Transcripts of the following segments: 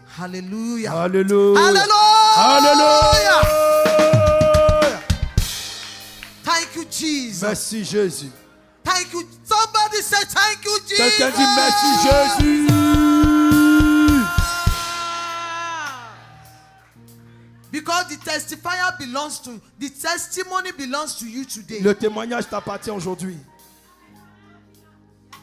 Hallelujah. Hallelujah. Hallelujah. Hallelujah. Thank you, Jesus. Merci Jésus. Thank you. Somebody say thank you, Jesus. Quelqu'un dit merci Jésus. Because the testifier belongs to, the testimony belongs to you today. Le témoignage t'appartient aujourd'hui.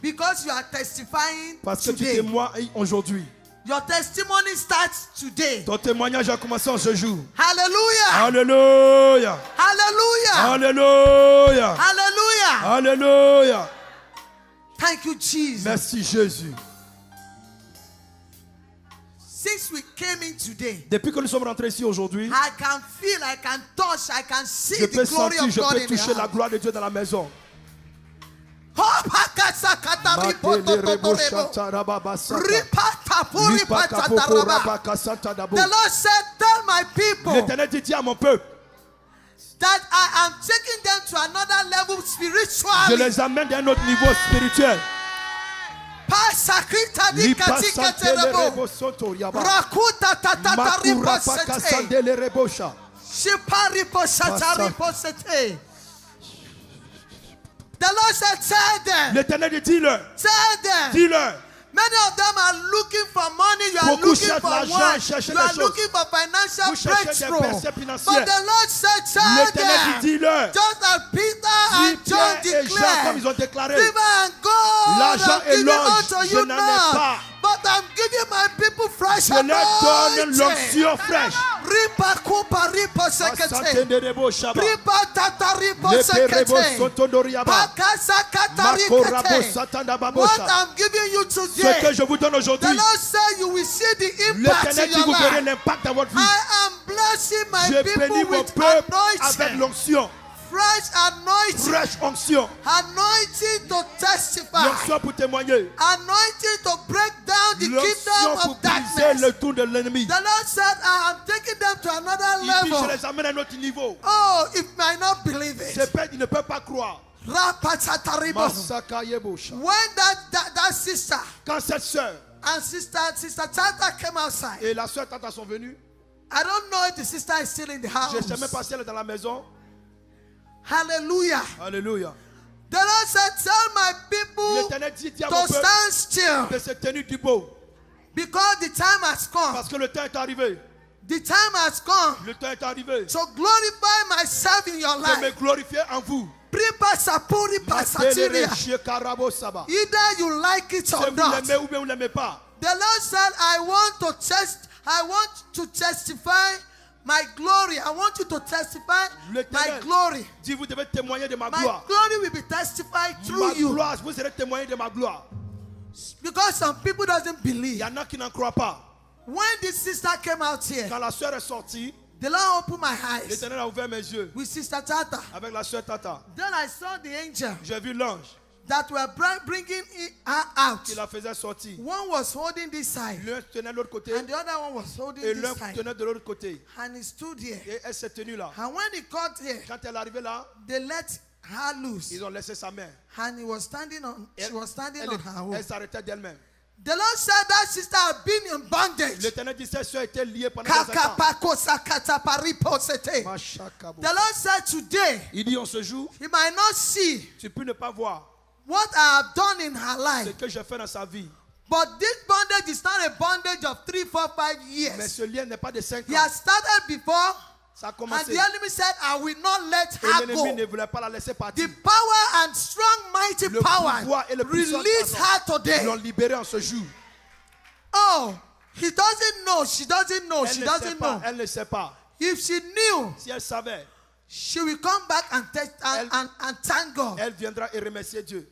Because you are testifying Parce que tu today. témoignes aujourd'hui. Your testimony starts today. Ton témoignage a commencé en ce jour. Hallelujah. Alléluia. Hallelujah. Alléluia. Hallelujah. Alléluia. Thank you, Jesus. Merci Jésus. Since we came in today, Depuis que nous sommes rentrés ici aujourd'hui, I can feel, I can touch, I can see je the peux glory sentir, of je God peux in toucher the la house. gloire de Dieu dans la maison. The Lord said, tell my people L'Éternel dit à mon peuple, that I am taking them to another level je spiritually. les amène à un autre niveau spirituel. Pasakrita di katika terebo. Rakuta tatata riposete. Shipari posata riposete. The Lord said, tell them. L'Éternel dit, dis-le, Tell them. dis-le. Many of them are looking for money. You are Beaucoup looking cherchent for l'argent, work. cherchent You des are choses. looking for financial Vous cherchez des breakthrough. percées But financières. the Lord said, tell L'Éternel dit, them. dis-le. Just as Peter and Dis John Pierre et Jean comme ils declared, ont déclaré, silver and gold l'argent I'm et giving l'or, unto je you n'en ai now. pas. But I'm giving my people fresh Je leur donne anointing. l'onction fraîche. Ripa kupa ripa sekete. Asantendebo Shaba. Ripa tata ripa Leperebo sekete. Sontondoriaba. Pakasa kata Makorabo rikete. Satanda What Babosha. I'm giving you Ce today, que je vous donne the aujourd'hui, Lord said you will see the impact l'Éternel in dit your vous verrez life. l'impact dans votre vie. I am blessing my Je bénis people mon with peuple avec anointing, l'onction, fresh anointing, fraîche onction, anointing to testify, l'onction pour témoigner, anointing to break down the l'onction kingdom pour of briser darkness. le tour de l'ennemi. The Lord said, I am taking them to another Il dit je level. les amène à un autre niveau. Oh, if you might not believe Ces it. pères ils ne peuvent pas croire. Rapataribo. Masakayebosha. When that sister Quand cette sœur and sister Tata came outside, et la sœur Tata sont venues, I don't know if the sister is still in the house. je ne sais même pas si elle est dans la maison. Hallelujah. Alléluia. The Lord said, tell my people L'Éternel dit à mon to peuple stand still de se tenir du beau. because the time has come. Parce que le temps est arrivé. The time has come Le temps est arrivé. to glorify myself in your De me life. glorifier en vous. Pripa sapuri pasatiria. Either you like it Si or vous not. l'aimez ou bien vous ne l'aimez pas. The Lord said, I want to testify my glory. I want you to testify my L'Éternel glory. dit vous devez témoigner de ma My gloire. glory will be testified Ma through you. gloire, vous serez témoigner de ma gloire. Because some people doesn't Il believe. y en a qui n'en croient pas. When this sister came out here, Quand la sœur est sortie, the Lord opened my eyes l'Éternel a ouvert mes yeux with Sister Tata. avec la sœur Tata. Then I saw the angel J'ai vu l'ange that were bringing her out. qui la faisait sortir. One was holding this side, L'un tenait de l'autre côté and the other one was holding et this l'un side. tenait de l'autre côté. And he stood here. Et elle s'est tenue là. And when he got here, Quand elle est arrivée là, they let her loose. ils ont laissé sa main. And he was standing on. She was standing on her Elle own. s'arrêtait d'elle-même. The Lord said that sister had been in bondage. L'Éternel dit cette sœur était liée pendant des temps. The Lord said today, Il dit en ce jour, you might not see tu peux ne pas voir what I have done in her ce life. que j'ai fait dans sa vie. But this bondage is not a bondage of 3, 4, 5 Mais years. ce lien n'est pas de 5 He ans. has started before, Ça a and commencé. the enemy said, I will not let Et her l'ennemi go. ne voulait pas la laisser The partir. power and strong, mighty Le power pouvoir et le puissant release her today. Ils l'ont libérée en ce jour. Oh, he doesn't know. She doesn't know. Elle She ne sait doesn't pas. know. Elle ne sait pas. If she knew, Si elle savait, she will come back and thank God. elle viendra et remercier Dieu.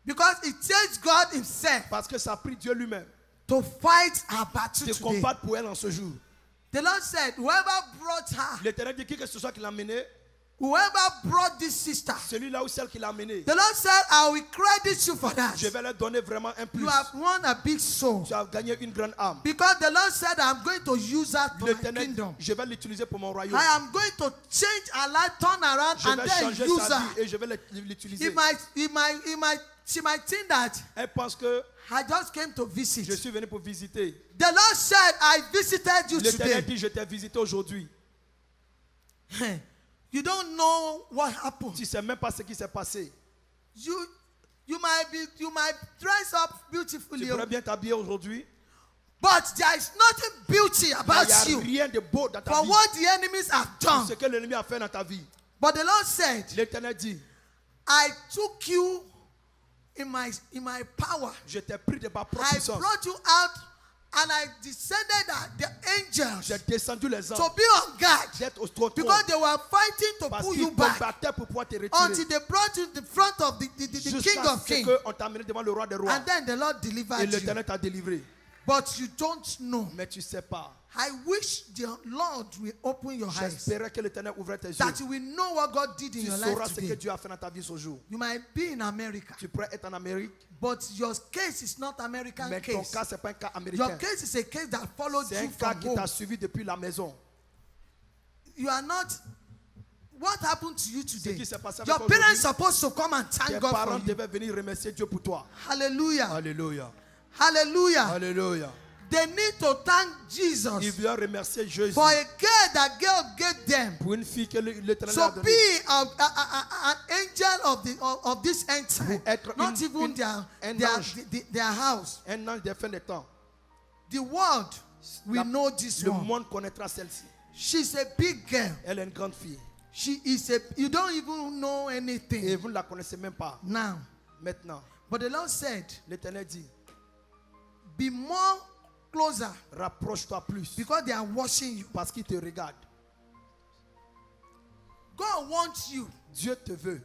Because it takes God himself Parce que ça a pris Dieu lui-même to fight her battle de today. combattre pour elle en ce jour. The Lord said, whoever brought her L'Éternel dit qui que ce soit qui l'a mené, whoever brought this sister, Celui-là ou celle qui l'a amené, the Lord said, I will credit you for that. je vais leur donner vraiment un plus. You have won a big soul. Tu as gagné une grande âme. Because the Lord said, I'm going to use that for my L'Éternel, kingdom. je vais l'utiliser pour mon royaume. I am going to change her life, turn around, Je and vais then changer use sa her. vie et je vais l'utiliser. She might think that Elle pense que I just came to je visit. suis venu pour visiter. The Lord said, I visited you L'Éternel today. dit, je t'ai visité aujourd'hui. You don't know what happened. Tu ne sais même pas ce qui s'est passé. You might dress up beautifully, Tu pourrais bien t'habiller aujourd'hui. but there is nothing beauty Il about n'y a you rien de beau dans ta for vie. what the enemies have done. Ce que l'ennemi a fait dans ta vie. But the Lord said, L'Éternel dit, I took you in my power. je t'ai pris de ma propre I puissance. brought you out and I descended the angels J'ai descendu les to anges be on guard d'être au trône because they were fighting to parce pull qu'ils you te back battaient pour pouvoir te until retirer. they brought you in front of the King Jusqu'à of ce Kings. qu'on t'a amené devant le roi des rois. And then the Lord Et delivered you. l'Éternel t'a délivré. But you don't know. Mais tu ne sais pas. I wish the Lord will open your eyes J'espérais que l'Éternel ouvrait tes yeux. that you will know what God did in Tu your sauras life ce que today. Dieu a fait dans ta vie ce jour. You might be in America, Tu pourrais être en Amérique, but your case is not American mais ton case. cas, ce n'est pas un cas Your américain. case is a case that followed C'est un you cas from qui home. t'a suivi depuis la maison. You are not. What happened to you Ce today? qui s'est passé avec Your toi parents aujourd'hui, supposed to come and tes thank God parents for you. devaient venir remercier Dieu pour toi. Hallelujah. Alléluia. Hallelujah. Alléluia. They need to thank Ils Jesus doivent remercier Jésus for a girl that God gave them. pour une fille que l'Éternel a So donnée. be an angel of this end time, être not une- even un their ange. their house. Un ange des fins des temps. The world will La- know this Le one. monde connaîtra celle-ci. She's a big girl. Elle est une grande fille. She is a. You don't even know Et anything vous ne la connaissez même pas. now. Maintenant, But the Lord said, l'Éternel dit, "Be more closer, rapproche-toi plus. because they are watching you." Parce qu'il te regarde. God wants you. Dieu te veut.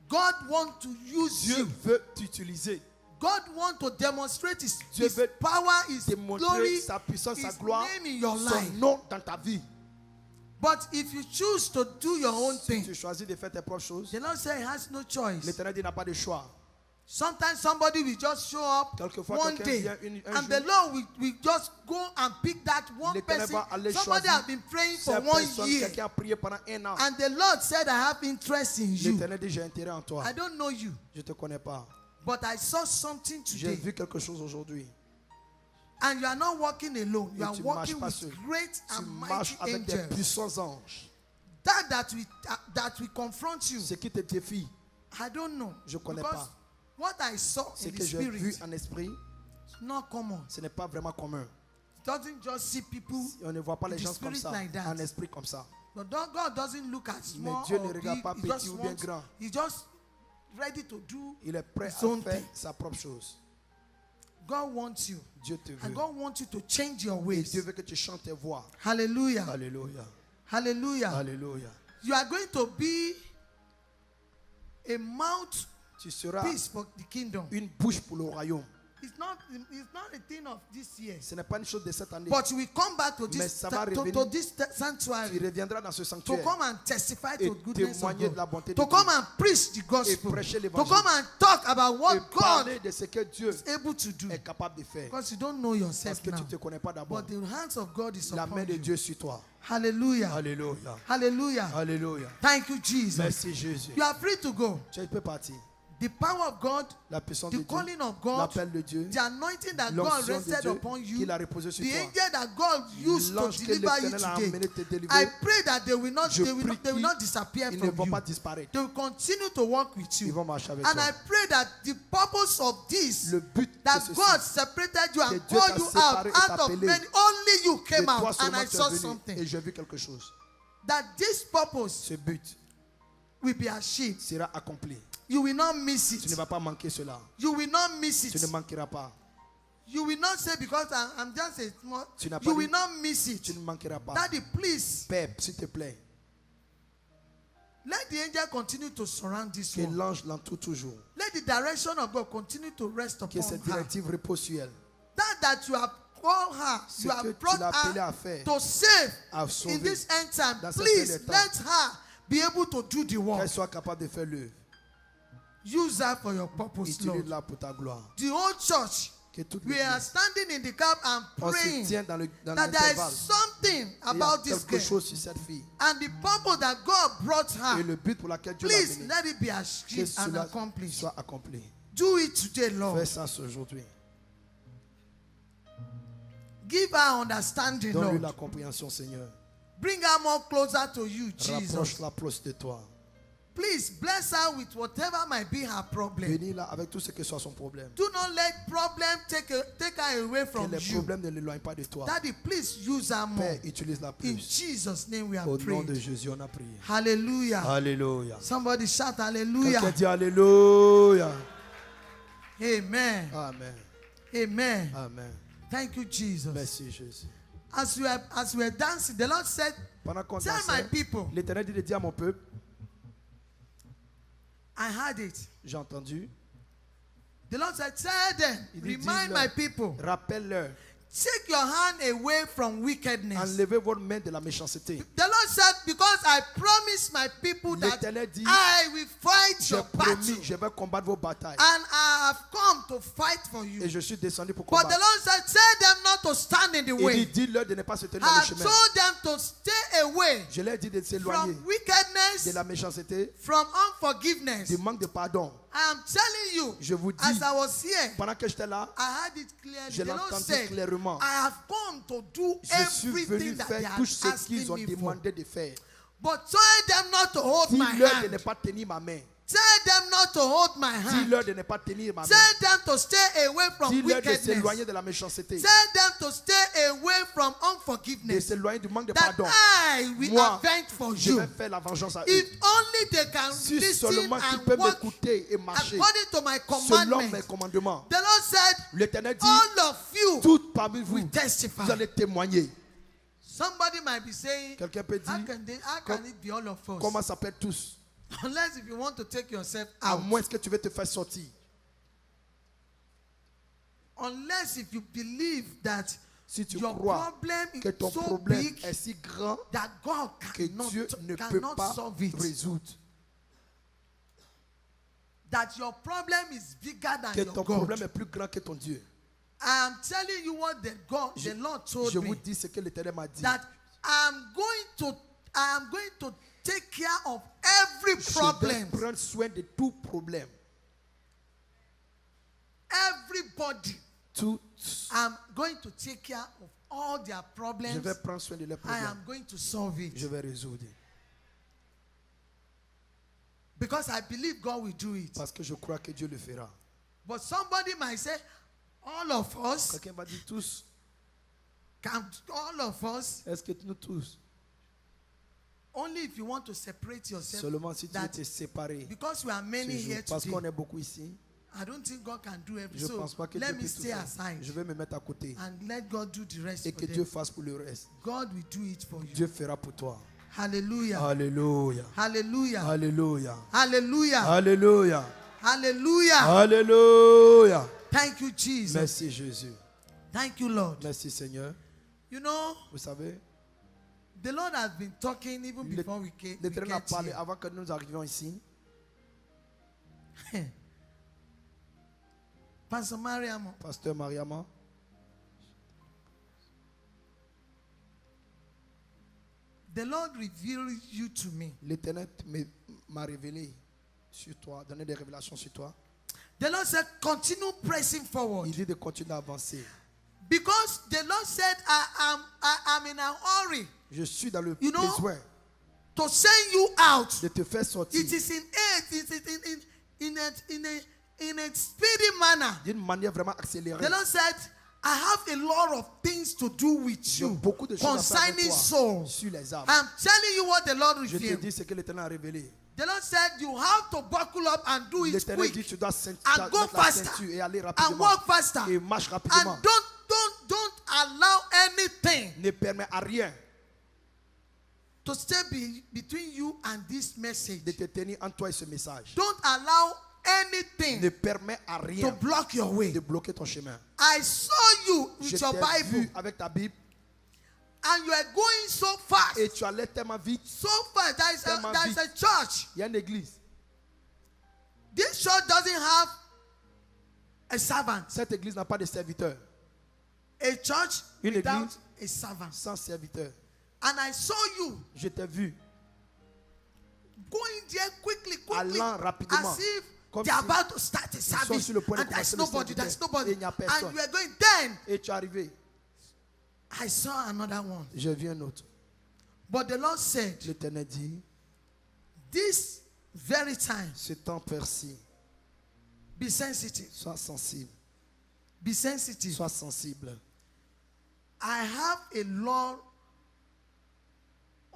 God wants to use Dieu you. veut t'utiliser. God wants to demonstrate His Dieu veut power, His Démontrer glory, sa puissance, sa His gloire, name in your son life. nom dans ta vie. But if you choose to do your own Si thing, tu choisis de faire tes propres choses, the Lord said He has no choice. l'Éternel dit n'a pas de choix. Sometimes somebody will just show up Quelquefois, one quelqu'un day, vient un and jour. the Lord will just go and pick that one L'Éternel person. va aller Somebody choisir has been praying for Cette 1 personne, year, quelqu'un a prié pendant un an. and the Lord said, "I have interest in you." L'Éternel dit j'ai intérêt en toi. I don't know you, Je ne te connais pas. but I saw something J'ai today, vu quelque chose aujourd'hui. and you are not walking alone. You Et are tu walking marches pas with seul. great Tu and marches mighty avec des angels. puissants anges. That will confront you. Ce qui te défie, I don't know. Je connais Because pas. what I saw ce in the que j'ai vu spirit en esprit, is not common. ce n'est pas vraiment commun. It doesn't just see people, On ne voit pas les the gens comme spirit ça, like that. en esprit comme ça. but God doesn't look at small Dieu or ne regarde big. pas He petit just ou bien wants- grand. He's just ready to do. Il est prêt His own à faire thing. sa propre chose. God wants you, Dieu te and veut. God wants you to change your Et ways. Dieu veut que tu chantes tes voix. Hallelujah. Alléluia. Hallelujah. Alléluia. You are going to be a mouthpiece Tu seras for the kingdom. une bouche pour le royaume. It's not a thing of this year. Ce n'est pas une chose de cette année. But we come back to Mais this, ça va to revenir. this Tu sanctuary reviendras dans ce to sanctuaire. come and testify Et to the goodness of témoigner de la God, bonté de to Dieu. come and preach the gospel, prêcher to l'évangile. come and talk about Et what God parler de ce que Dieu is able to do. est capable de faire. Because you don't know Parce yourself que tu now, ne te connais pas d'abord. but the hands of God is La main upon de you. Dieu sur toi. Hallelujah. Alléluia. Hallelujah. Alléluia. Thank you, Jesus. Merci Jésus. You are free to go. Tu peux partir. The power of God, La puissance the de Dieu. calling of God, L'appel de Dieu. the anointing that God L'onction de rested Dieu upon you, qu'il a reposé sur the toi. angel that God used to L'ange que deliver you l'Éternel a today. amené te délivrer. I pray that they will not, Je they will prie not, they will qu'ils not disappear Ils ne from vont you. pas disparaître. They will continue to work with Ils you. vont marcher avec And toi. I pray that the purpose of this, Le but de that ceci, God separated you and que Dieu called t'a you out, séparé et t'a out of appelé. many, only you de came toi out, and seulement I tu es saw venu something. et j'ai vu quelque chose. That this purpose Ce but will be achieved. sera accompli. You will not miss Tu ne it. vas pas manquer cela. You will not miss Tu ne it. manqueras pas. You will not say because I'm just a small. Tu n'as pas You dit- will not miss Tu ne it. manqueras pas. Daddy, please Père, s'il te plaît, let the angel continue to surround this que one. l'ange l'entoure toujours. Let the direction of God continue to rest Que upon cette her. directive repose sur elle. That you have called her, Ce you que have tu brought l'as appelé à her faire, to save à in sauver this end time. dans cette Please fin des temps. let her be able to do the work. Qu'elle soit capable de faire l'œuvre. Use her for your purpose, Lord. Utilise-la pour ta gloire. The whole church, Que toute we are l'église, standing in the camp and on se praying tient dans that there l'intervalle. is something Il y a about this quelque girl chose sur cette fille. and the purpose that God brought Et her. le but pour lequel Dieu l'a Please béni. let it be Que achieved and cela accomplished. soit accompli. Do it today, Lord. Fais ça aujourd'hui. Give her understanding, Donne-lui Lord. la compréhension, Seigneur. Bring her more closer to you, Jesus. Rapproche-la plus de toi. Please bless her with whatever might be her problem. Bénis-la avec tout ce que soit son problème. Do not let problem take her away Que from les you. problèmes ne l'éloignent pas de toi. Daddy, please use her more. Père, utilise-la In plus. Jesus' name we have Au nom de prayed. Jésus, on a prié. Hallelujah. Alléluia. Somebody shout Quelqu'un hallelujah. dit Alléluia. Amen. Amen. Amen. Amen. Thank you, Jesus. Merci Jésus. As we were dancing, the Lord said, Pendant qu'on tell my dansait, people, l'Éternel dit de dire à mon peuple, I heard it. j'ai entendu, The Lord said, tell them, Il dit, remind dis-leur. my people, rappelle-leur, take your hand away from wickedness. enlevez votre main de la méchanceté. The Lord said, because I promised my people that L'Éternel dit, I will fight j'ai your battle. promis, je vais combattre vos batailles. And I have come to fight for you. Et je suis descendu pour But the combattre. Lord said, tell them not to stand in the Il way. dit, dis-leur de ne pas se tenir dans I le have chemin. told them to stay away Je leur ai dit de s'éloigner from de wickedness, la méchanceté, from unforgiveness. du manque de pardon. I am telling you, Je vous dis, as I was here, pendant que j'étais là, I heard it clearly. je The Lord l'entendis said, clairement. I have come to do Je suis everything venu that they faire are tout ce asking qu'ils ont me for. demandé de faire. But tell them not to hold my Dis-leur de ne hand. pas tenir ma main. Tell them not to hold my hand. Dis-leur de ne pas tenir ma main. Tell them to stay away from Dis-leur de wickedness. s'éloigner de la méchanceté, Tell them to stay away from de unforgiveness. s'éloigner du manque de That pardon. I will Moi, avenge for je you. vais faire la vengeance à eux. If only they can Si listen seulement tu and peux walk m'écouter et marcher according to my selon mes commandments. commandements. The Lord said, L'Éternel dit, all of you toutes parmi vous, will testify. vous allez témoigner. Somebody might be saying, Quelqu'un peut how dire, can it be all of us? comment ça peut être tous? Unless if you want to take yourself À out. moins que tu veux te faire sortir. Unless if you believe that Si tu your crois problem que is ton so problème big est si grand that God que Dieu ne peut cannot pas solve it. résoudre. That your problem is bigger than Que your ton God. problème est plus grand que ton Dieu. I am telling you what the Lord told Je vous me. dis ce que l'Éternel m'a dit. That I am going to take care of every Je vais problem. prendre soin de tout problème. Everybody. Tout. I'm going to take care of all their Je problems. vais prendre soin de leurs I am problèmes. going to solve it. Je vais résoudre. Because I believe God will do it. Parce que je crois que Dieu le fera. But somebody might say, all of us, Quelqu'un va dire tous. all of us, Est-ce que nous tous? only if you want to separate yourself. Seulement si tu veux That te séparer. because we are many ce jour. here Parce qu'on today, est beaucoup ici. I don't think God can do everything. Je ne So pense pas que Dieu let me puisse tout stay faire. aside Je vais me mettre à côté. and let God do the rest Et for que them. Dieu fasse pour le reste. God will do it for you. Dieu fera pour toi. Hallelujah. Alléluia. Hallelujah. Alléluia. Hallelujah. Alléluia. Hallelujah. Alléluia. Thank you, Jesus. Merci Jésus. Thank you, Lord. Merci Seigneur. You know, Vous savez, the Lord has been talking even before we came l'Éternel a parlé here. avant que nous arrivions ici. Pastor Mariam, Pasteur Mariama, the Lord revealed you to me. l'Éternel m'a révélé sur toi, donné des révélations sur toi. The Lord said, continue pressing forward. Il dit de continuer à avancer. Because the Lord said, I am in a hurry Je suis dans le You know, besoin to send you out. de te faire sortir It is in a speedy manner. d'une manière vraiment accélérée. The Lord said, I have a lot of things to do with J'ai you beaucoup de choses à faire avec concerning toi souls. sur les âmes. I'm telling you what the Lord Je te revealed. dis ce que l'Éternel a révélé. The Lord said, you have to buckle up and do it L'Éternel dit quick tu dois and go mettre la faster ceinture et aller and rapidement. walk faster. Et marche rapidement. And don't allow anything Ne permet à rien to stay between you and this message. de te tenir entre toi et ce message. Don't allow Ne anything permet à to rien block your way. de bloquer ton chemin. I saw you Je with your t'ai Bible vu avec ta Bible And you are going so fast. Et tu allais tellement vite. So fast. There is a church. Il y a une église. This church doesn't have a servant. Cette église n'a pas de serviteur. A church Une without église a servant. sans serviteur. And I saw you Je t'ai vu going there quickly, allant rapidement. as if Comme they are si about to start a ils sont service. sur le point de And there's commencer le nobody, service. there's nobody. Et il n'y a personne. And you are going. Then Et tu es arrivé. I saw another one. J'ai vu un autre. But the Lord said, L'Éternel dit, this very time, ce temps perci, be sensitive. sois sensible. Be sensitive. Sois sensible. I have a lot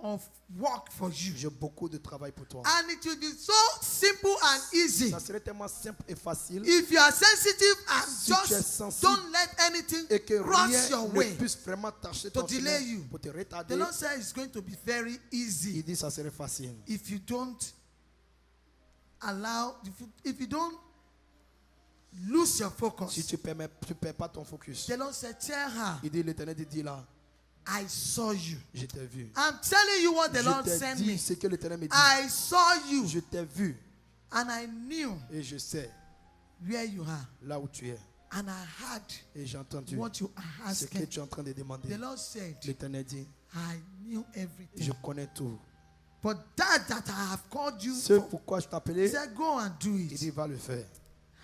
of work for you. J'ai beaucoup de travail pour toi. And it will be so simple and easy. Ça serait tellement simple et facile If you are sensitive and Si tu es just sensible don't let anything et que cross rien your ne way. puisse vraiment tâcher to ton delay chemin you. pour te The retarder. Lord says it's going to be very Il easy dit ça serait facile. if you don't allow, if you don't lose your focus. Si tu perds pas ton focus. The Lord said, tell her, Il dit, l'Éternel te dit là, I saw you. je t'ai vu. I'm telling you what the Je Lord t'ai sent dit me. ce que l'Éternel me dit. I saw you Je t'ai vu and I knew et je sais where you are. là où tu es. And I heard Et j'ai entendu what you are ce que asking. tu es en train de demander. The Lord said, L'Éternel dit, I knew everything. je connais tout. But that I have called you Ce for, pourquoi je he t'appelais, said, go and do il it. dit, va le faire.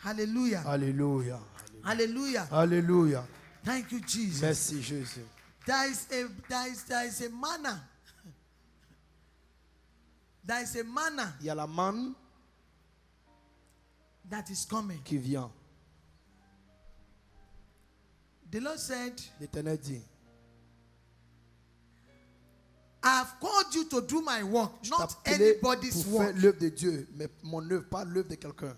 Hallelujah. Alléluia. Hallelujah. Alléluia. Thank you, Jesus. Merci Jésus. There is a manner. There is a manner Il y a la manne that is coming. qui vient. The Lord said, L'Éternel dit, I have called you to do my work, je not t'ai appelé anybody's pour faire work. l'œuvre de Dieu, mais mon œuvre, pas l'œuvre de quelqu'un.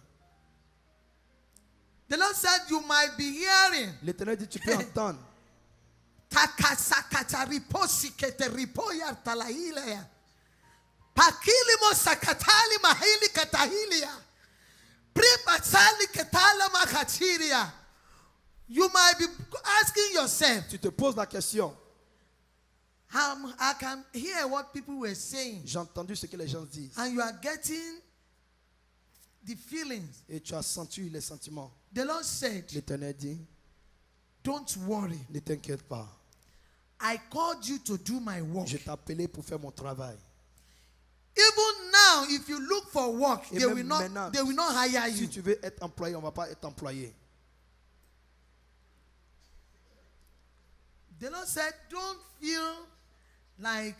The Lord said, you might be hearing. L'Éternel dit, tu peux entendre. Takasakata riposikete ripoya talahilea. Pakilimo sakatali mahili katahilia. Pripatsali ketala makatiria. You might be asking yourself, Tu te poses la question. I can hear what people were saying. J'ai entendu ce que les gens disent. And you are getting the feelings. Et tu as senti les sentiments. The Lord said, L'Éternel dit, don't worry. ne t'inquiète pas. I called you to do my work. Je t'ai appelé pour faire mon travail. Even now, if you look for work, Et they même will not maintenant, hire Si you. tu veux être employé, on ne va pas être employé. The Lord said, don't feel like,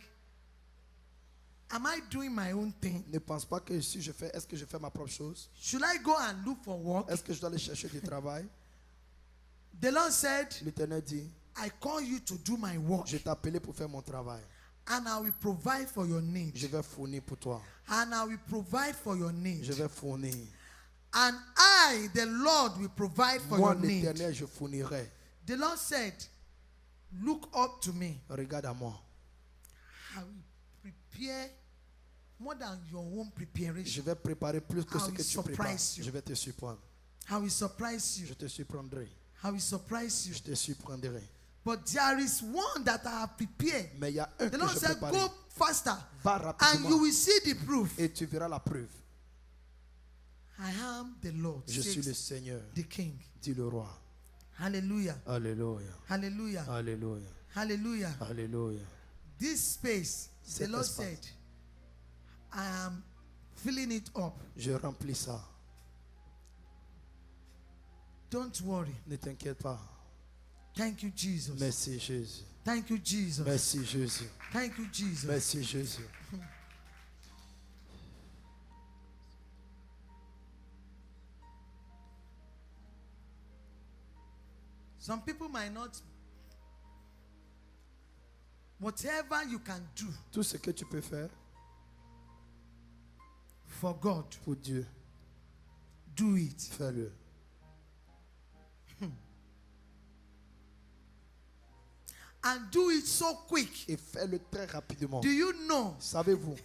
am I doing my own thing? Ne pense pas que si je fais, est-ce que je fais ma propre chose? Should I go and look for work? Est-ce que je dois aller chercher du travail? The Lord said, L'Éternel dit, I call you to do my work, je t'ai appelé pour faire mon travail. and I will provide for your need. Je vais fournir pour toi. And I will provide for your need. Je vais fournir. And I, the Lord, will provide for Moi, your need. l'Éternel, je fournirai. The Lord said, look up to me. Regarde à moi. I will prepare more than your own Je preparation. vais préparer plus que I ce will que tu prépares. surprise you. Je vais te surprendre. I will surprise you. Je te surprendrai. I will surprise you. Je te surprendrai. But there is one that I have prepared. Mais il y a un The que Lord je said, prépare. go faster, Va and you rapidement will see the proof. et tu verras la preuve. I am the Lord, Je suis le says Seigneur, the King. dit le roi. Hallelujah. Alléluia. Hallelujah. Alléluia. Hallelujah. Alléluia. This space, the Cet Lord espace. said, I am filling it up. Je remplis ça. Don't worry. Ne t'inquiète pas. Thank you, Jesus. Merci Jésus. Thank you, Jesus. Merci Jésus. Thank you, Jesus. Merci Jésus. Some people might not. Whatever you can do Tout ce que tu peux faire for God, pour Dieu, do it. fais-le. And do it so quick. Et fais-le très rapidement. Do you know? Savez-vous,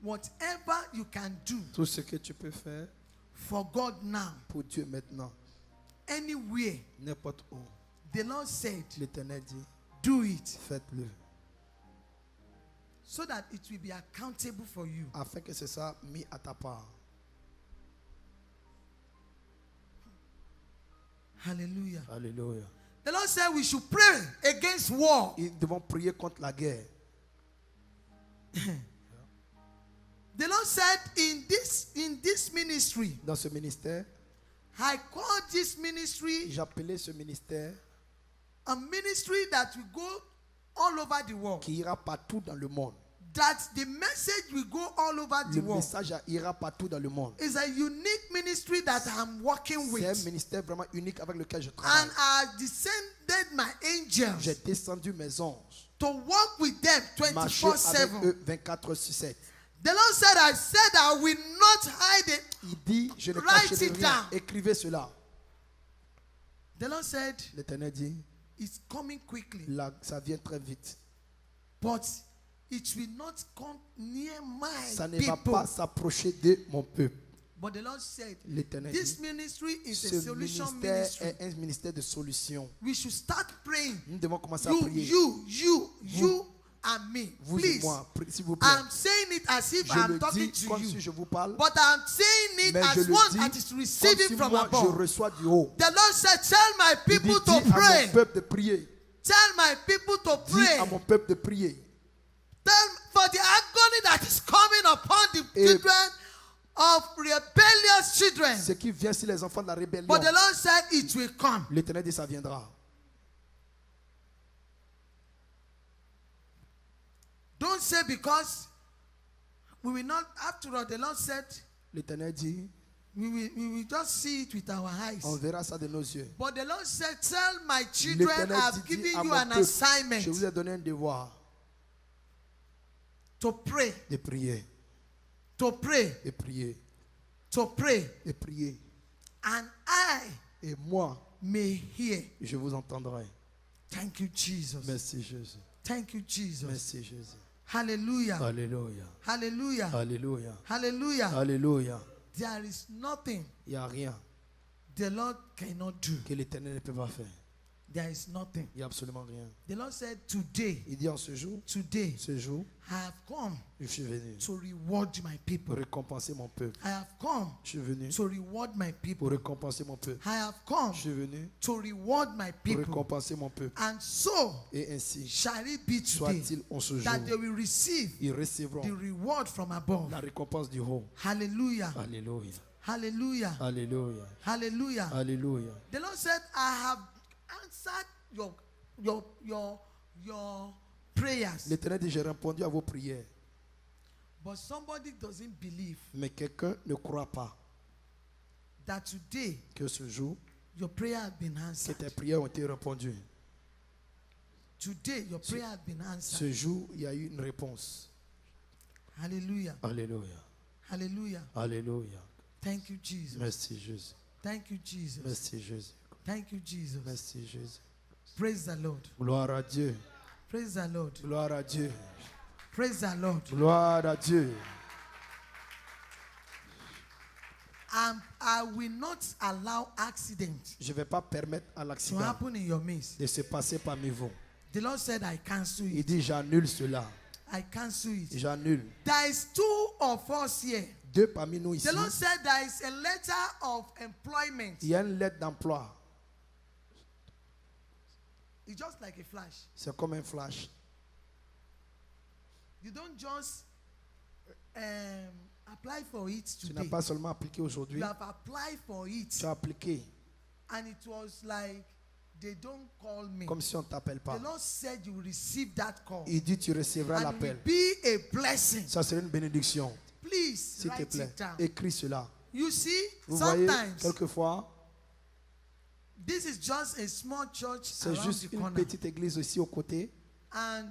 whatever you can do Tout ce que tu peux faire for God now, pour Dieu maintenant, anywhere, n'importe où, the Lord said, l'Éternel dit, do it faites-le. so that it will be accountable for you. Afin que ce soit mis à ta part. Hallelujah. Alléluia. The Lord said we should pray against war. Ils devront prier contre la guerre. The Lord said in this ministry, Dans ce ministère, I call this ministry j'appelais ce ministère a ministry that will go all over the world. qui ira partout dans le monde. That the message will go all over the Le world. message ira partout dans le monde. It's a unique ministry that I'm working C'est un with. ministère vraiment unique avec lequel je And travaille. I descended my angels J'ai descendu mes anges, to work with them marché avec 24/7. eux 24/7. The Lord said, I will not hide it. Il dit, je ne Write cacherai it rien. down. Écrivez cela. The Lord said, L'Éternel dit, it's coming quickly, là, ça vient très vite. but it will not come near my Ça ne va people. pas s'approcher de mon peuple. But the Lord said, L'Éternel this dit, ministry is a ce solution ministère ministry. est un ministère de solution. We should start praying. Nous devons commencer à You, prier. you and me. Vous et Please. moi, s'il vous plaît. I'm saying it as if Je I'm le talking dis to comme you. si je vous parle, But I'm saying it mais je as le one dis that is comme receiving si from moi je above. reçois du haut. The Lord said, tell my Il dit, people dis to à mon pray. peuple de prier. Tell my people to Dis pray. à mon peuple de prier. Tell for the agony that is coming upon the Et children of rebellious children. ce qui vient sur les enfants de la rébellion, But the Lord said it will come. l'Éternel dit ça viendra. Don't say because we will not, after all, the Lord said L'Éternel dit, we will just see it with our eyes. on verra ça de nos yeux. But the Lord said, tell my children L'Éternel I've dit given à you mon an peuple, assignment je vous ai donné un devoir to pray, de prier, to pray, de prier, to pray, de prier. and I Et moi, may hear. je vous entendrai. Thank you, Jesus. Merci Jésus. Thank you, Jesus. Merci Jésus. Hallelujah. Alléluia. Hallelujah. Alléluia. Hallelujah. Alléluia. There is nothing Il n'y a rien the Lord cannot do. que l'Éternel ne peut pas faire. There is nothing. Il n'y a absolument rien. The Lord said, today, Il dit en ce jour, today, ce jour, I have come je suis venu to reward my pour people. récompenser mon peuple. I have come Je suis venu to reward my pour people. récompenser mon peuple. I have come Je suis venu to reward my pour people. récompenser mon peuple. And so Et ainsi, shall it be today soit-il en ce jour, that they will receive ils recevront the reward from above. la récompense du haut. Hallelujah. Alléluia. Hallelujah. Alléluia. Hallelujah. Alléluia. The Lord said, I have answered your prayers. L'Éternel dit, j'ai répondu à vos prières. But somebody doesn't believe Mais quelqu'un ne croit pas that today que ce jour, your prayer has been que answered. tes prières ont été répondues. Today your prayer has been answered. Ce jour, il y a eu une réponse. Hallelujah. Alléluia. Hallelujah. Alléluia. Thank you, Jesus. Merci Jésus. Thank you, Jesus. Merci Jésus. Thank you, Jesus. Merci Jésus. Praise the Lord. Gloire à Dieu. Praise the Lord. Gloire à Dieu. Praise the Lord. Gloire à Dieu. I will not allow accident Je ne vais pas permettre à to l'accident happen in your midst. de se passer parmi vous. The Lord said, I cancel Il it. dit, j'annule cela. I cancel it. J'annule. There is two of us here. Deux parmi nous ici, The Lord said there is a letter of employment. il y a une lettre d'emploi. It's just like a flash. C'est comme un flash. You don't just apply for it Tu n'as today. pas seulement appliqué aujourd'hui, You have applied for it. tu as appliqué And it was like, they don't call me. comme si on ne t'appelle pas. The Lord said you will receive that call. Il dit, tu recevras And it l'appel. will be a blessing. Ça serait une bénédiction. Please S'il te write plaît, it down. écris cela. You see, Vous voyez, sometimes quelquefois, this is just a small church c'est around juste the une corner. petite église aussi au côté. And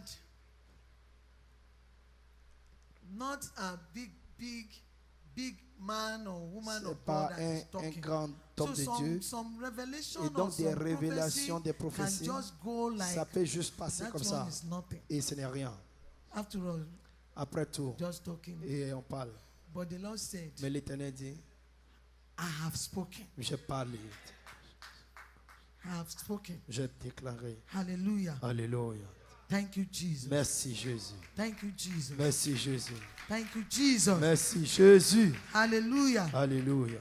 not a big man or woman C'est of pas God that un is talking. grand homme So de Dieu. some revelation Et or donc des some révélations, des prophecy can prophéties, just go like ça peut juste passer that comme one ça. is nothing. Et ce n'est rien. After all, Après tout, just talking. et on parle. But the Lord said, Mais l'Éternel dit, I have spoken. j'ai parlé, I have spoken. j'ai déclaré. Hallelujah. Alléluia. Thank you, Jesus. Merci Jésus. Thank you, Jesus. Merci Jésus. Thank you, Jesus. Merci Jésus. Hallelujah. Alléluia.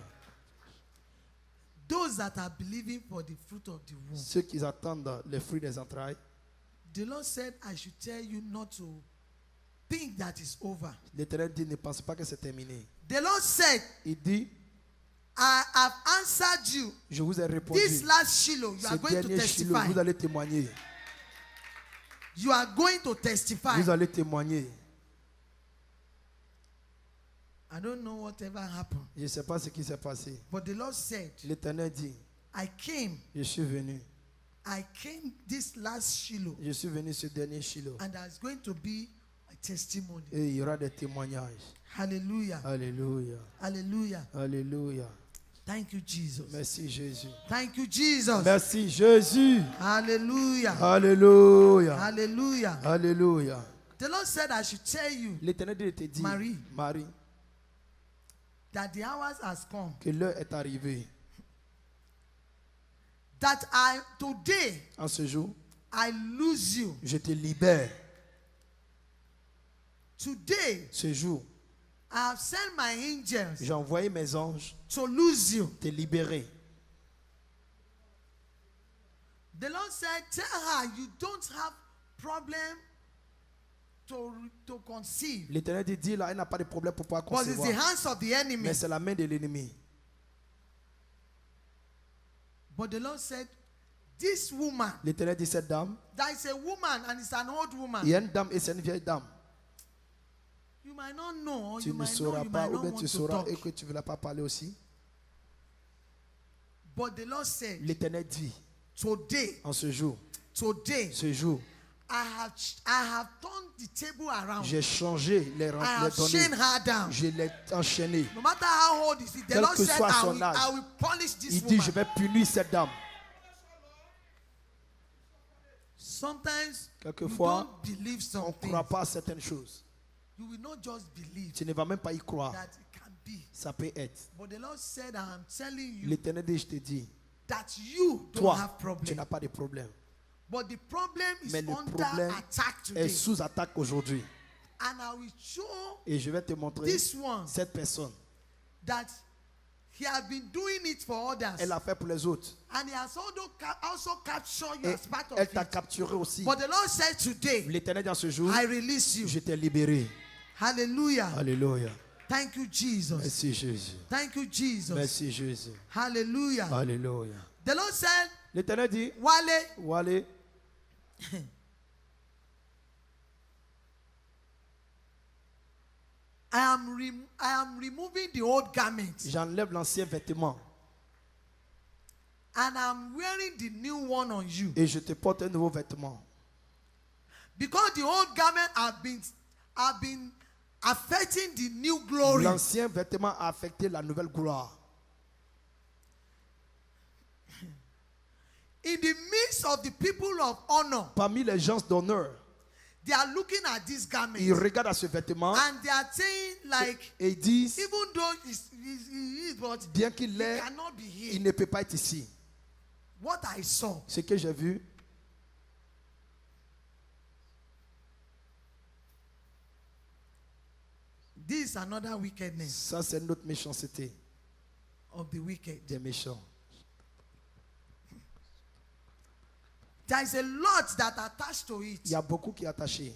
Those that are believing for the fruit of the womb, Ceux qui attendent les fruits des entrailles, the Lord said, I should tell you not to think that it's over. l'Éternel dit, ne pense pas que c'est terminé. The Lord said, Il dit, I have answered you. je vous ai répondu. This last Shiloh, you Ce are going to dernier Shiloh, testify. vous allez témoigner. You are going to testify. Vous allez témoigner. I don't know whatever happened. Je ne sais pas ce qui s'est passé. But the Lord said, L'Éternel dit, I came this last Shiloh, je suis venu ce dernier Shiloh. and there's going to be a testimony. Et il y aura des témoignages. Hallelujah. Alléluia. Hallelujah. Alléluia. Thank you, Jesus. Merci Jésus. Thank you, Jesus. Merci Jésus. Hallelujah. Alléluia. Hallelujah. Alléluia. The Lord said, I should tell you L'Éternel te dit, Marie. Marie, that the hours has come. que l'heure est arrivée. That today, En ce jour, I lose you. je te libère. Today, Ce jour, I have sent my angels j'ai envoyé mes anges to lose you. te libérer. The Lord said, tell her you don't have problem to conceive. L'Éternel te dit, là, elle n'a pas de problème pour pouvoir But it's the concevoir. hands of the enemy. Mais c'est la main de l'ennemi. But the Lord said, this woman, L'Éternel dit, cette dame, that is a woman and it's an old il woman. y a une dame et c'est une vieille dame. You might not know, or Tu you ne might know, sauras you pas, might ou not bien want tu to sauras talk. et que tu ne veux pas parler aussi. But the Lord said, L'Éternel dit, today, en ce jour, ce jour, I have turned the table around. j'ai changé les I have chained données. her down. Je l'ai enchaîné. No matter how old is it, the Quel Lord que said, soit I son will, âge, I will punish this Il dit, woman. je vais punir cette dame. Sometimes you Quelquefois, don't believe on some ne things. croit pas à certaines choses. You will not just believe Tu ne vas même pas y croire. that it can be. Ça peut être. But the Lord said, I am telling you L'Éternel dit, je te dis, that you don't toi, have tu problem. n'as pas de problème. But the problem is Mais le under problème attack est today. sous attaque aujourd'hui. And I will show Et je vais te montrer this one cette personne. that he has been doing it for others. Elle l'a fait pour les autres. And he has also captured you Et as part of elle t'a it. capturé aussi. But the Lord said today, L'Éternel dans ce jour, I release you. je t'ai libéré. Hallelujah. Alléluia. Thank you, Jesus. Merci Jésus. Thank you, Jesus. Merci Jésus. Hallelujah. Alléluia. The Lord said, L'Éternel dit, Wale, Wale, I am removing the old garment j'enlève l'ancien vêtement and I'm wearing the new one on you. et je te porte un nouveau vêtement. Because the old garment have been affecting the new glory. L'ancien vêtement a affecté la nouvelle gloire. In the midst of the people of honor, Parmi les gens d'honneur, they are looking at this garment ils regardent à ce vêtement and they are saying like, et ils disent, even though he is, but bien qu'il he l'ait, cannot be here. il ne peut pas être ici. What I saw, Ce que j'ai vu, this is another wickedness ça c'est notre méchanceté of the wicked. des méchants. There is a lot that attached to it. Il y a beaucoup qui est attaché.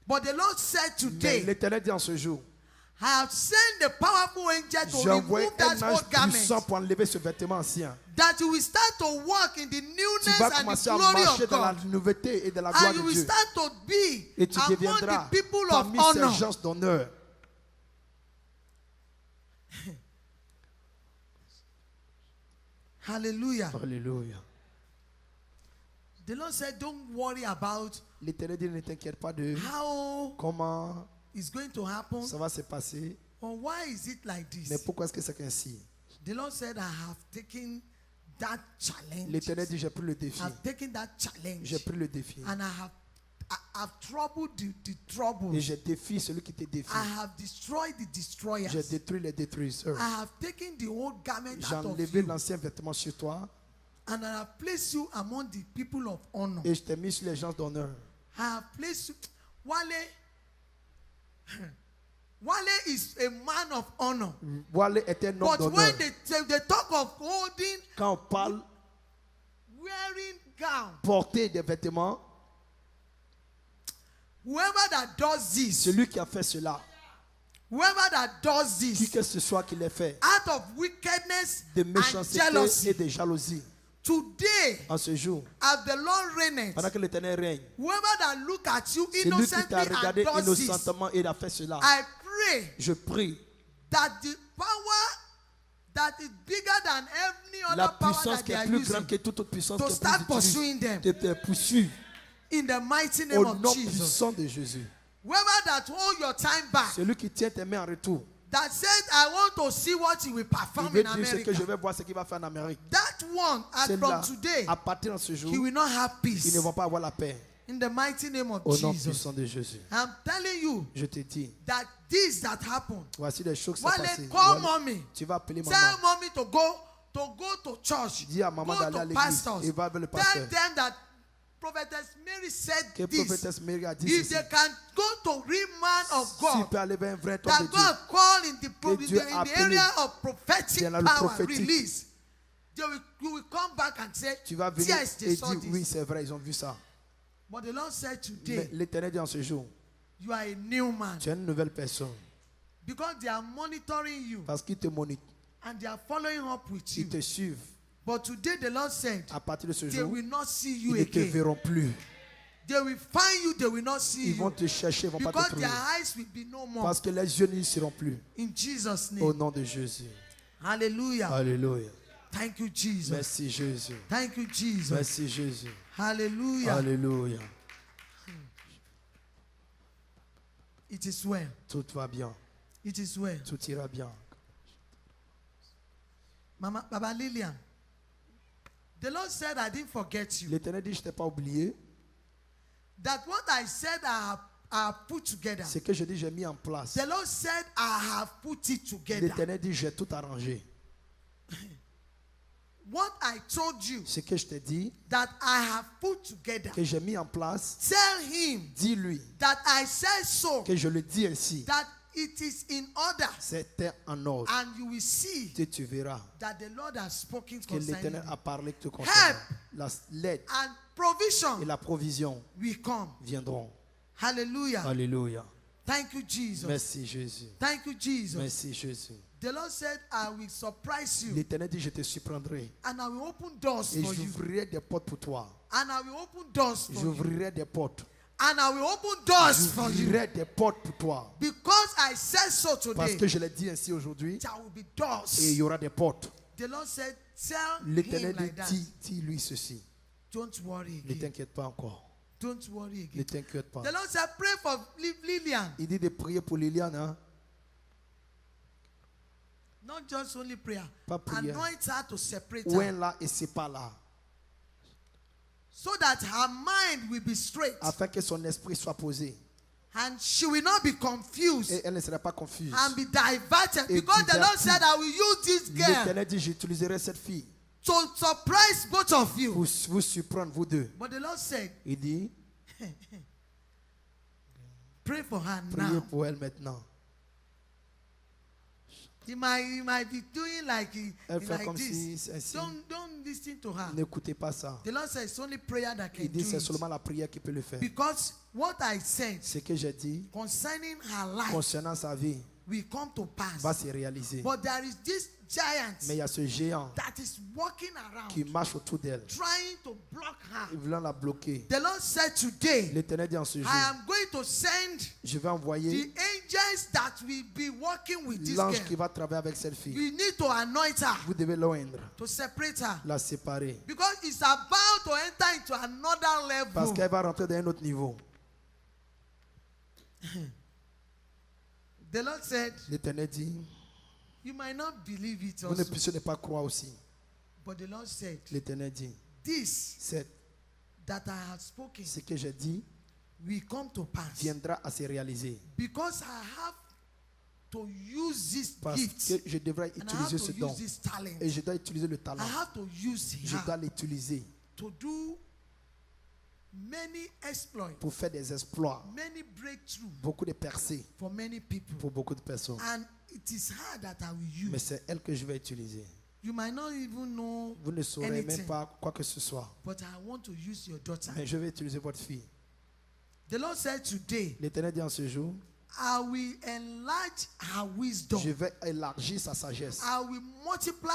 But the Lord said Mais today, l'Éternel dit en ce jour, I have sent the powerful angel to j'ai envoyé remove un that ange old garment. puissant pour enlever ce vêtement ancien. That you will start to walk in the Tu newness vas and the commencer à glory marcher of dans la God. nouveauté et dans la gloire And you de will Dieu. start to be Et tu among deviendras the people of parmi ces honor. gens d'honneur. Hallelujah. Alléluia. The Lord said, don't worry about L'Éternel dit, ne t'inquiète pas de how comment it's going to happen ça va se passer, or why is it like mais this. pourquoi est-ce que c'est ainsi? The Lord said, I have taken that challenge. L'Éternel dit, j'ai pris le défi. I've taken that challenge J'ai pris le défi. and I've troubled the troubles. Et je défie celui qui te défie. I have destroyed the destroyers. J'ai détruit les détruiseurs. I have taken the old garment J'ai out of enlevé you, l'ancien vêtement sur toi and I have placed you among the people of honor. et je t'ai mis sur les gens d'honneur. I have placed you. Wale is a man of honor. Wale est un homme But d'honneur. when they talk of holding, Quand on parle wearing gown, porter des vêtements, whoever that does this, celui qui a fait cela, whoever that does qui this, que ce soit qui l'ait fait, out of wickedness de and méchanceté jealousy, et de jalousie, today, en ce jour, as the Lord reigneth, pendant que l'Éternel règne, whoever that look at you c'est lui qui t'a innocently and regardé does this, innocentement et il a fait cela. I pray Je prie, that the power that is bigger than any la other power puissance that qui they est are plus using, grande que toute autre puissance to que start pursuing them de te poursuivre in the mighty name au of nom Jesus. puissant de Jésus. Whoever that hold your time back, Celui qui tient tes mains en retour, that said, I want to see what he will il perform veut in dire ce que je America. vais voir ce qu'il va faire en Amérique. That one, and Celui-là, from today, à partir de ce jour, he will not have ils peace. ne vont pas avoir la paix. In the mighty name of Au nom Jesus. puissant de Jésus. I'm telling you Je te dis, that this that happened. voici les choses qui sont Wale, passées. call Wale, mommy. tu vas appeler Tell maman. mommy to go to church. Dis à maman Go d'aller à to l'église. pastors. Et va avec le Tell pasteur. them that Prophetess Mary said Que this. prophétesse Mary a dit If ceci. they can go to real man of S'il God, peut aller vers un vrai homme that de Dieu, God call in Dieu in the appelle area of prophetic dans le power prophétique. release, you will come back and say, tu vas venir yes, et they saw dire this. oui, c'est vrai, ils ont vu ça. But the Lord said Mais today, l'Éternel dit en ce jour, you are a new man. tu es une nouvelle personne. Because they are monitoring you Parce qu'ils te monitorent, and they are following up with ils you. te suivent. But today the Lord said, À partir de ce they jour, will not see ils you ne te again. verront plus. They will find you, they will not see Ils vont you. te chercher, ils ne vont pas te Because trouver. their eyes will be no more. Parce que les yeux n'y seront plus. In Jesus' Au name. nom de Jésus. Hallelujah. Alléluia. Thank you, Jesus. Merci Jésus. Thank you, Jesus. Merci Jésus. Hallelujah. Alléluia. It is well. Tout va bien. It is well. Tout ira bien. Mama, Baba Lillian, the Lord said, I didn't forget you. L'Éternel dit, je ne t'ai pas oublié. That what I said I have put together. Ce que je dis, j'ai mis en place. The Lord said, I have put it together. L'Éternel dit, j'ai tout arrangé. What I told you Ce que je t'ai dit, that I have put together. que j'ai mis en place, Tell him dis-lui that I said so. que je le dis ainsi. That it is in order. C'était en ordre. And you will see Et tu verras that the Lord has spoken que concerning l'Éternel you. a parlé te concernant. Help. L'aide And provision et la provision will come. viendront. Hallelujah. Alléluia. Thank you, Jesus. Merci Jésus. Thank you, Jesus. Merci Jésus. The Lord said, I will surprise you L'Éternel dit, je te surprendrai. and I will open doors Et for you. j'ouvrirai des portes pour toi. And I will open doors for you. J'ouvrirai des portes. And I will open doors for you. J'ouvrirai des portes pour toi. Because I said so Parce today, que je l'ai dit ainsi aujourd'hui. there will be doors. Et il y aura des portes. The Lord said, tell him L'Éternel dit, like that. dis-lui ceci. Don't worry Ne again. t'inquiète pas encore. Don't worry Ne again. t'inquiète pas. The Lord said, pray for Lillian. Il dit de prier pour Liliane. Hein? Not just only prayer. Pas prière. Anoint her to separate Où est her. là et c'est pas là. So that her mind will be straight. Afin que son esprit soit posé. And she will not be confused. Et elle ne sera pas confuse. And be diverted. Et Because the Lord divertie. said, I will use this girl L'Éternel dit, j'utiliserai cette fille to surprise both of you. pour vous surprendre, vous deux. But the Lord said, Il dit, pray for her priez now. pour elle maintenant. He might be doing like, Elle fait like comme si this. c'est ainsi. Don't listen to her. N'écoutez pas ça. The Lord said it's only prayer that can Il dit, do c'est it. seulement la prière qui peut le faire. Because what I said Ce que j'ai dit concerning her life concernant sa vie will come to pass. va se réaliser. But there is this giant Mais il y a ce géant that is walking around qui marche autour d'elle, trying to block her. voulant la bloquer. The Lord said today, L'Éternel dit en ce jour, I am going to send je vais the envoyer angels that will be working with this l'ange qui girl. va travailler avec cette fille. We need to anoint her, Vous devez l'oindre, to separate her. la séparer. Because it's about to enter into another Parce level. qu'elle va rentrer dans un autre niveau. The Lord said, L'Éternel dit, you might not believe it vous ne also. puissiez ne pas croire aussi. But the Lord said, L'Éternel dit, this c'est that I have spoken ce que j'ai dit, will come to pass. viendra à se réaliser. Because I have to use this Parce gift. que je devrais And I have utiliser ce to don. use this talent. Et je dois utiliser le I talent. have to use Je dois her l'utiliser to do many exploits, pour faire des exploits. many breakthroughs Beaucoup de percées for many people. pour beaucoup de personnes. And it is her that I will Mais use. c'est elle que je vais utiliser. You might not even know Vous ne saurez anything, même pas quoi que ce soit. but I want to use your daughter. Mais je vais utiliser votre fille. The Lord said today, L'Éternel dit en ce jour, I will enlarge her wisdom. je vais élargir sa sagesse. I will multiply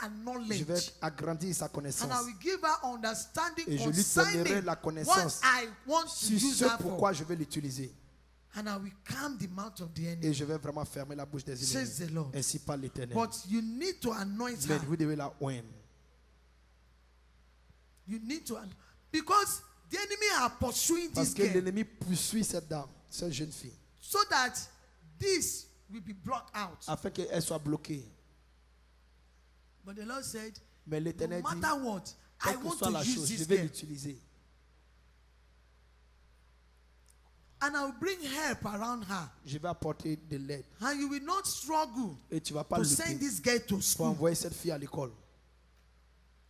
her Je knowledge. vais agrandir sa And I connaissance. will give her understanding Et je lui donnerai concerning la what connaissance I want to sur use ce her pourquoi for. je vais l'utiliser. And I will calm the mouth of the Et enemy. je vais vraiment fermer la bouche des Says the ennemis. Lord. Ainsi parle l'Éternel. But you need to anoint Mais her. vous devez la oindre. You need to, because the enemy are pursuing Parce this que girl l'ennemi poursuit cette dame, cette jeune fille, so that this will be blocked out. afin qu'elle soit bloquée. But the Lord said, Mais no l'Éternel dit, matter what, I quelle que want soit la to chose, use je this vais girl. l'utiliser. And I will bring help around her. Je vais apporter de l'aide. And you will not struggle Et tu ne vas pas to lutter send this girl to pour school. envoyer cette fille à l'école.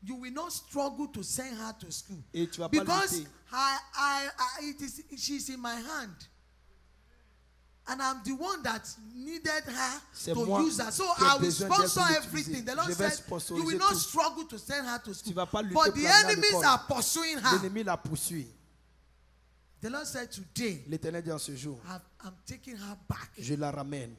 You will not struggle to send her to school. Et tu ne vas pas Because lutter. she's in my hand. And I'm the one that needed her C'est to moi use her. So qui ai I will besoin d'elle sponsor pour everything. l'utiliser. The Lord Je vais said, sponsoriser you will not tout. struggle to send her to school. vas pas lutter But pour the l'amener à enemies l'école. are pursuing her. L'ennemi la poursuit. The Lord said, today, L'Éternel dit en ce jour, I'm taking her back. je la ramène.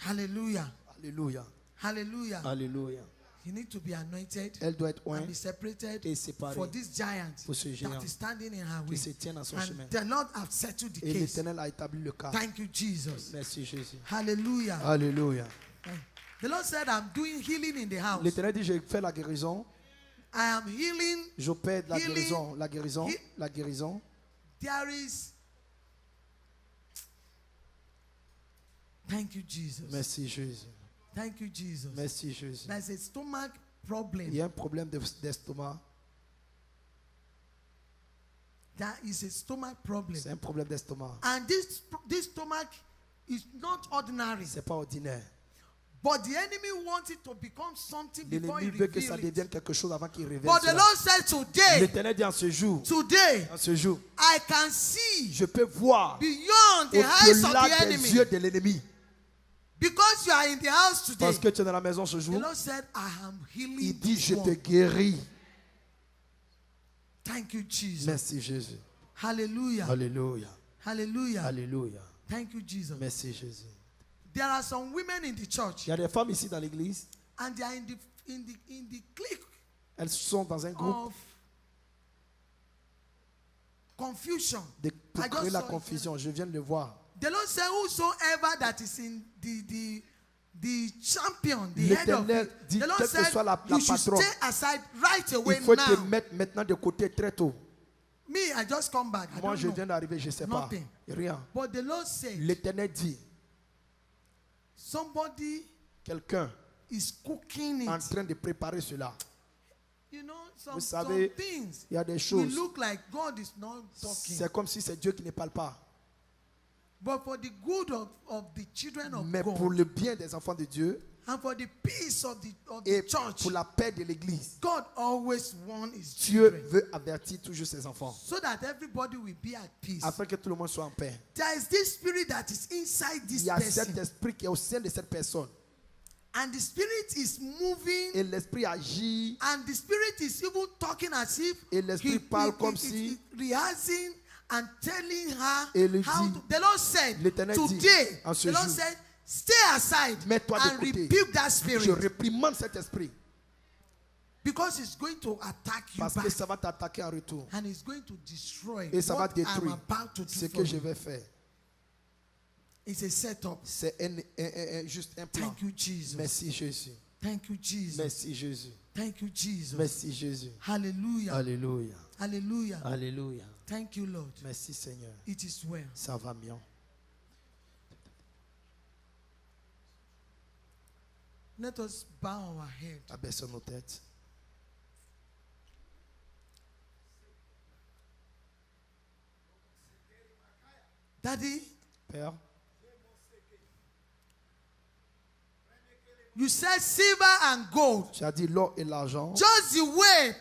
Hallelujah. Alléluia. Hallelujah. Alléluia. You need to be anointed Elle doit être and ointe be separated et séparée for this giant pour ce géant that is standing in her qui way. se tient dans son chemin. And the Lord have settled the Et case. l'Éternel a établi le cas. Thank you, Jesus. Merci Jésus. Hallelujah. Alléluia. The Lord said, I'm doing healing in the house. L'Éternel dit, je fais la guérison. I am healing. J'opère la Healing. guérison. La guérison. He- La guérison. There is. Thank you, Jesus. Merci Jésus. Thank you, Jesus. Merci Jésus. There's a stomach Il problem. y a un problème d'estomac. There is a stomach problem. C'est un problème d'estomac. And this stomach is not ordinary. C'est pas ordinaire. But the enemy wants it to become something before he L'ennemi veut que ça reveals it. devienne quelque chose avant qu'il révèle But the cela. Lord said today, L'Éternel dit en ce jour, I can see je peux voir beyond the eyes of au-delà the des enemy. yeux de l'ennemi. Because you are in the house today. Parce que tu es dans la maison ce The jour, Lord said, I am healing il dit, this je te one. guéris. Thank you, Jesus. Merci Jésus. Hallelujah. Alléluia. Hallelujah. Alléluia. Thank you, Jesus. Merci Jésus. There are some women in the church, Il y a des femmes ici dans l'église, and they are in the clique elles sont dans un groupe of confusion. pour I créer just la saw it. confusion. Je viens de le voir. The Lord said, whosoever that is in the champion, the head of L'Éternel it, dit, the Lord quelle que said, soit la you should patronne, stay aside right away Il faut te now. mettre maintenant de côté très tôt. Me, I just come back. I Moi, don't je know. viens d'arriver, je ne sais pas. Nothing. Rien. But the Lord said, L'Éternel dit, somebody quelqu'un is cooking en it. train de préparer cela. You know, Vous some savez, things il y a des will choses. look like God is not talking. C'est comme si c'est Dieu qui ne parle pas. But for the good of the children of Mais God pour le bien des enfants de Dieu and for the peace of the et church, pour la paix de l'église, God always wants his Dieu children veut avertir toujours ses enfants so that everybody will be at peace. afin que tout le monde soit en paix. There is this spirit that is inside Il this y a person, cet esprit qui est au sein de cette personne. and the spirit is moving, Et l'esprit agit. and the spirit is even talking as if Et l'esprit parle comme si- rehearsing and telling her Et lui how dit- to. The Lord said L'Éternel dit, today, en ce the Lord jour, said, stay aside Mets-toi de and côté. rebuke that Je spirit réprimande cet esprit because it's going to attack you parce back que ça va t'attaquer en retour. and it's going to destroy Et ça va what I'm détruire about to do ce for que je you. vais faire. It's a setup. C'est juste un plan. Thank you, Jesus. Merci Jésus. Thank you, Jesus. Merci Jésus. Thank you, Jesus. Merci Jésus. Hallelujah. Alléluia. Hallelujah. Alléluia. Thank you, Lord. Merci Seigneur. It is well. Ça va bien. Let us bow our head. Abaissons nos têtes. Daddy, Père, you said silver and gold. tu as dit l'or et l'argent. Just the way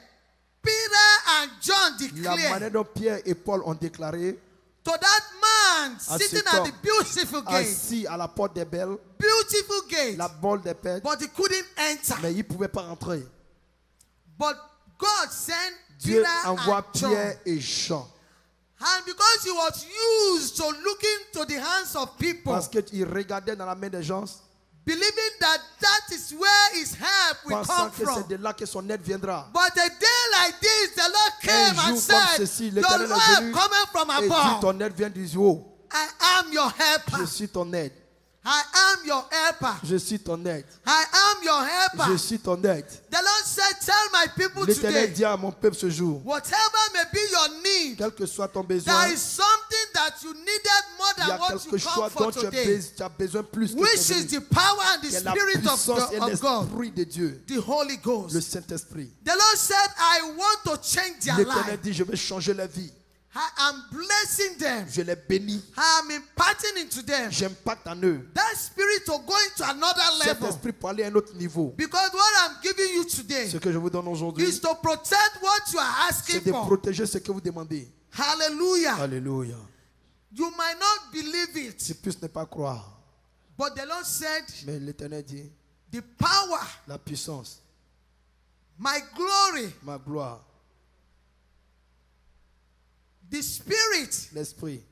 Peter and John La manière declared dont Pierre et Paul ont déclaré, to that man À sitting cet at homme the beautiful gate, assis à la porte des belles, beautiful gate, la bolle des pères, but he couldn't enter. mais il ne pouvait pas rentrer. But God sent Dieu Peter envoie and John. Pierre et Jean. And because he was used to looking to the hands of people, Parce qu'il regardait dans la main des gens, believing that that is where his help will pensant come que c'est from. de là que son aide viendra. But a day like this, the Lord came jour and comme said, ceci, your l'Éternel est help venu coming from Et dit, above. ton aide vient du haut. I am your helper. Je suis ton aide. I am your helper. Je suis ton aide. I am your helper. Je suis ton aide. The Lord said, tell my people L'Éternel today, dit à mon peuple ce jour, whatever may be your need, quel que soit ton besoin, there is something that you needed more il y than a what quelque you chose come for dont today, tu as besoin plus que which ton is besoin. the power and the C'est la spirit puissance et of God, l'esprit de Dieu, the Holy le Ghost. Saint-Esprit. The Lord said, I want to change their L'Éternel life. dit, je vais changer la vie. I am blessing them. Je les bénis. I am imparting into them J'impacte en eux. that spirit to go into another Cet level. esprit pour aller à un autre niveau. Because what I'm giving you today Ce que je vous donne aujourd'hui, is to protect what you are c'est asking de for. protéger ce que vous demandez. Hallelujah. Alléluia. You might not believe it, Tu puisses ne pas croire. but the Lord said, Mais l'Éternel dit, the power, la puissance, my glory, ma gloire, the spirit l'esprit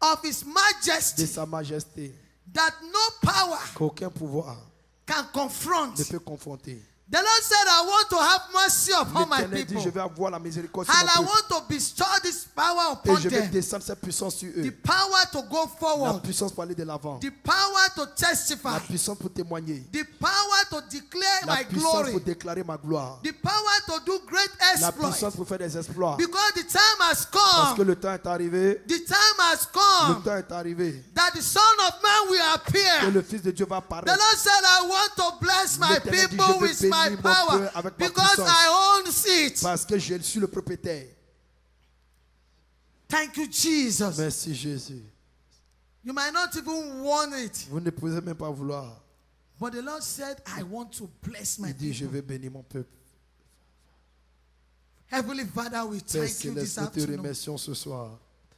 of His de majesty sa majesté, that no power qu'aucun pouvoir can confront. ne peut confronter. The Lord said, I want to have mercy upon my L'Éternel dit, people. je vais avoir la miséricorde sur And I mon peuple. want to bestow this power Et upon je vais them. descendre cette puissance sur The eux. power to go La forward. puissance pour aller de l'avant. The power to La testify. puissance pour témoigner. The power to declare La my puissance glory. pour déclarer ma gloire. The power to do great La exploits. puissance pour faire des exploits. Because the time has Parce que come. le temps est arrivé. The time has Le come temps est arrivé. that the Son of Man will Que appear. le Fils de Dieu va The apparaître. Lord said, I want to bless my L'Éternel dit, people je veux with my bénir mon peuple power avec ma because puissance. I own it. Parce que je suis le propriétaire. Thank you, Jesus. Merci Jésus. You might not even want it. Vous ne pouvez même pas vouloir. But the Lord said, I want to bless my Il dit, je people. vais bénir mon peuple. Heavenly Father, we Père thank you this Céleste, nous te afternoon. remercions ce soir.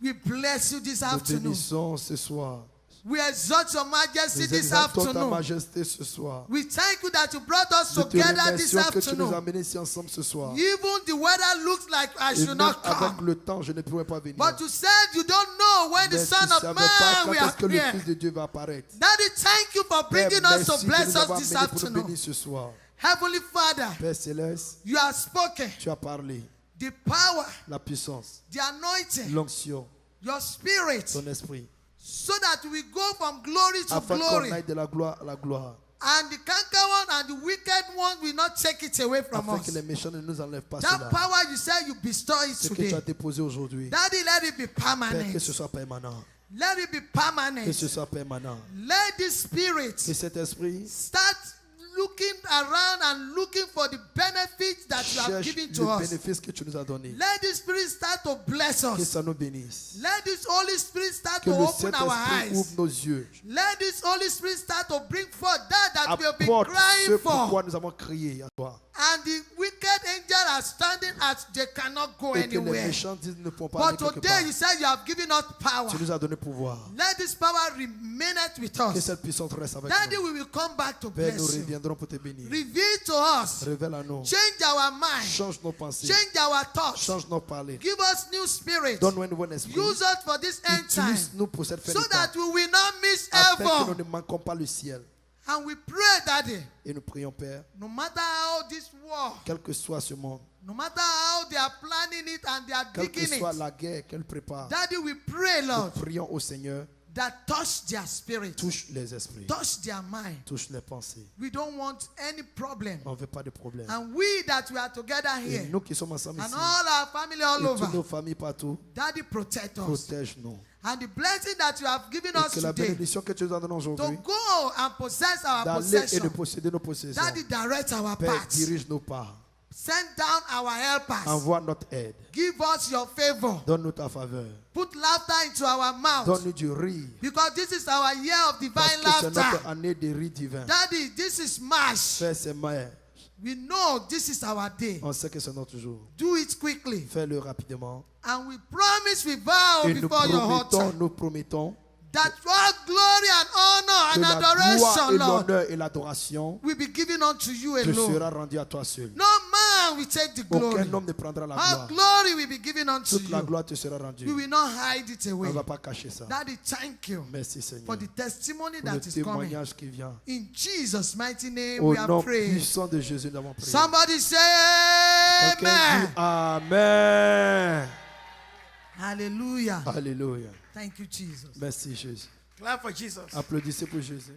We bless you this Nous afternoon. bénissons ce soir. We exalt your majesty Nous this exaltons ta afternoon. majesté ce soir. We thank you that you brought us Nous te together this remercions que tu nous as afternoon. amenés ici ensemble ce soir. Even the weather looks like I Et should même not avec come. le temps, je ne pourrais pas venir. But you said you don't know when the Mais tu Son ne of savais pas Man quand will est-ce que le appear. Fils de Dieu va apparaître. Daddy, thank you for Père, bringing us merci to de bless nous us avoir this amenés pour nous afternoon. bénir ce soir. Heavenly Father, Père Céleste, you have spoken tu as parlé. the power, La puissance, the anointing, l'onction, your spirit, ton esprit. so that we go from glory to Afin qu'on glory. aille de la gloire à la gloire. And the cankerworm and the wicked one will not take it away from Afin que us. les méchants ne nous enlèvent pas That cela. power you said you bestow it Ce que tu as today. déposé aujourd'hui. Daddy, let it be Père, permanent. que ce soit permanent. Let it be Que permanent. ce soit permanent. Let this spirit Que cet esprit start looking around and looking for the benefits that you have cherche given to le us. bénéfice que tu nous as donné. Let this spirit start to bless Que us. ça nous bénisse. Let this Holy Spirit start Que to le open our Saint-Esprit ouvre eyes. nos yeux. Let this Holy Spirit start to bring forth that we have been Apporte ce crying pourquoi for. nous avons crié à toi. And the wicked angels are standing as they cannot go Et que les anywhere. méchants disent ne pourront pas aller But quelque today part. you said you have given us power. Tu nous as donné pouvoir. Let this power remain with Que us. cette puissance reste avec Daddy, nous. we will come back to Père, nous bless you. reviendrons pour te bénir. Reveal to us. Révèle à nous. Change our mind. Change nos pensées. Change our thoughts. Change nos parler. Give us new spirit. Donne-nous un nouveau esprit. Use us for this end time. Utilise-nous pour cette fin So de that temps. we will not miss Afin que nous heaven. ne manquons pas le ciel. And we pray, Daddy, Et nous prions, Père, no matter how this war, quel que soit ce monde, no matter how they are planning it and they are quelle que digging soit it, la guerre qu'elle prépare, Daddy, we pray, nous Lord, prions au Seigneur, that touch their spirit, touche les esprits, touch their mind. touche les pensées. We don't want any problem. On ne veut pas de problème. And we that we are together Et here, nous qui sommes ensemble and ici, all our family all et toutes nos over, familles partout, Daddy, protect us. protège-nous. And the blessing that you have given Et us que la today, bénédiction que tu nous as donnée to aujourd'hui, go and possess our d'aller et de possession, posséder nos possessions, Daddy, direct our Père, paths. dirige nos pas. Send down our helpers. Envoie notre aide. Give us your favor. Donne-nous ta faveur. Put laughter into our mouth. Donne-nous du rire. Because this is our year of divine Parce que c'est laughter. notre année de rire divin. Daddy, this is March. Fais ces mains. We know this is our day. On sait que c'est notre jour. Do it quickly. Fais-le rapidement. And we promise, we vow Et before your altar nous promettons that all glory and honor que and la gloire adoration, et Lord, l'honneur et l'adoration will be given unto you te alone. sera rendu à toi seul. No man will take the glory. Aucun homme ne prendra la All gloire. glory will be given unto Toute la you. gloire te sera rendue. We will not hide it On away. ne va pas cacher ça. Daddy, thank you Merci for Seigneur. the testimony Pour le that is coming. témoignage qui vient. In Jesus' mighty name, Au we are nom praying. puissant de Jésus, nous avons prié. Somebody say Quelqu'un dit amen. Amen. Hallelujah. Alléluia. Thank you, Jesus. Merci Jésus. Clap for Jesus. Applaudissez pour Jésus.